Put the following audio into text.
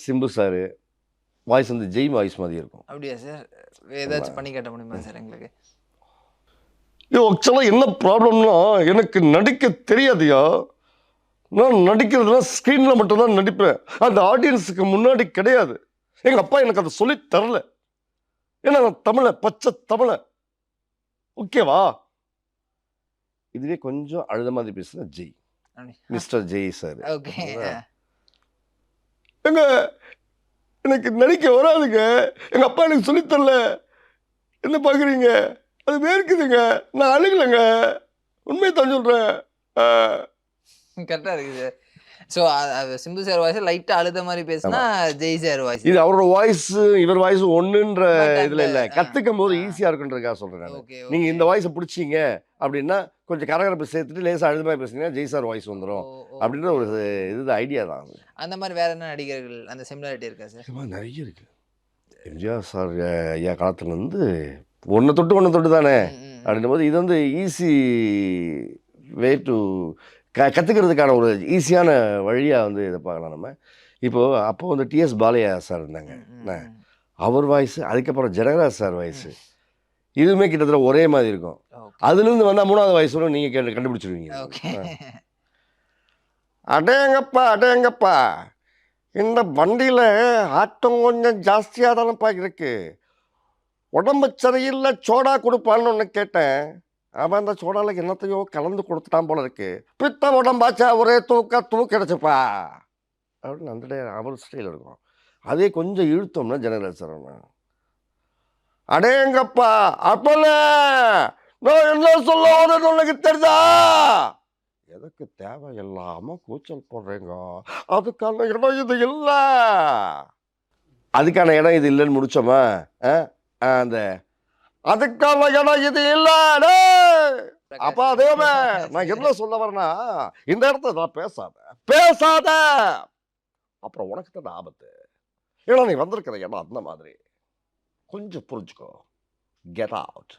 Simbu sir voice வந்து Jai voice மாதிரி இருக்கும். அப்படியா சார்? ஏதாச்சும் பண்ணி காட்ட முடியுமா சார் எங்களுக்கு? ஐயோ ஆக்சுவலாக என்ன ப்ராப்ளம்னா எனக்கு நடிக்க தெரியாதுயா. நான் நடிக்கிறதுனா ஸ்க்ரீனில் மட்டும்தான் நடிப்பேன். அந்த ஆடியன்ஸுக்கு முன்னாடி கிடையாது. எங்கள் அப்பா எனக்கு அதை சொல்லி தரல. ஏன்னா நான் தமிழை, பச்சை தமிழை. ஓகேவா? இதுவே கொஞ்சம் அழுத மாதிரி பேசுனா Jai, mister Jai sir. Okay. எங்க எனக்கு நடிக்க வராதுங்க. எங்கள் அப்பா எனக்கு சொல்லித்தரல. என்ன பார்க்குறீங்க? அது வேர்க்குதுங்க. நான் அழுகலைங்க. உண்மையை தான் சொல்கிறேன். கரெக்டாக இருக்குது sir. So Simbu sir voice லைட்டாக அழுத மாதிரி பேசினா ஜெய் சார் வாய்ஸ். இது அவரோட வாய்ஸ் இவர் வாய்ஸ் ஒன்றுன்ற இதில் இல்லை. கற்றுக்கும் போது ஈஸியாக இருக்குன்றதுக்காக சொல்கிறேன் நான். நீங்கள் இந்த வாய்ஸை பிடிச்சிங்க அப்படின்னா கொஞ்சம் கரகரப்பு சேர்த்துட்டு லேசாக அழுத மாதிரி பேசுனீங்கன்னா ஜெய் சார் வாய்ஸ் வந்துடும் அப்படின்ற ஒரு இது ஐடியா தான். அந்த மாதிரி வேற என்ன நடிகர்கள் அந்த சிமிலாரிட்டி இருக்கா சார்? இது நிறைய இருக்குது. எம்ஜிஆர் சார் ஐயா காலத்துலேருந்து ஒன்று தொட்டு தானே அப்படின்னும் போது இது வந்து ஈஸி வே டு கற்றுக்கிறதுக்கான ஒரு ஈஸியான வழியாக வந்து இதை பார்க்கலாம் நம்ம. இப்போது அப்போ வந்து டிஎஸ் பாலையா சார் இருந்தாங்க. அவர் வாய்ஸு, அதுக்கப்புறம் ஜனகராஜ் சார் வாய்ஸு, இதுவுமே கிட்டத்தட்ட ஒரே மாதிரி இருக்கும். அதுலேருந்து வந்தால் மூணாவது வாய்ஸோட நீங்கள் கண்டுபிடிச்சிருவீங்க. அடேங்கப்பா அடேங்கப்பா, இந்த வண்டியில் ஆட்டம் கொஞ்சம் ஜாஸ்தியாக தானப்பா இருக்கு. உடம்பு சரியில்லை, சோடா கொடுப்பான்னு ஒன்று கேட்டேன். அவன் அந்த சோடாவில் என்னத்தையோ கலந்து கொடுத்துட்டான் போல இருக்கு. பித்த உடம்பாச்சா ஒரே தூக்கிடுச்சுப்பா அப்படின்னு அந்த அவர் ஸ்டைல் இருக்கும். அதே கொஞ்சம் இழுத்தோம்னா ஜெனரல் சார் அடேங்கப்பா அப்பல நான் என்ன சொல்ல வரேன்னு உனக்கு தெரியுதா? எதுக்கு தேவை இல்லாமல் கூச்சல் போடுறேங்க, அதுக்கான இடம் இது இல்லை. அதுக்கான இடம் இது இல்லைன்னு முடிச்சோமா? அந்த அதுக்கான இடம் இது இல்லை. அப்ப அதே நான் என்ன சொல்ல வரேன்னா, இந்த இடத்த நான் பேசாத அப்புறம் உனக்கு தான் ஆபத்து. ஏன்னா நீ வந்திருக்கிற இடம் அந்த மாதிரி. கொஞ்சம் புரிஞ்சுக்கோ. Get out.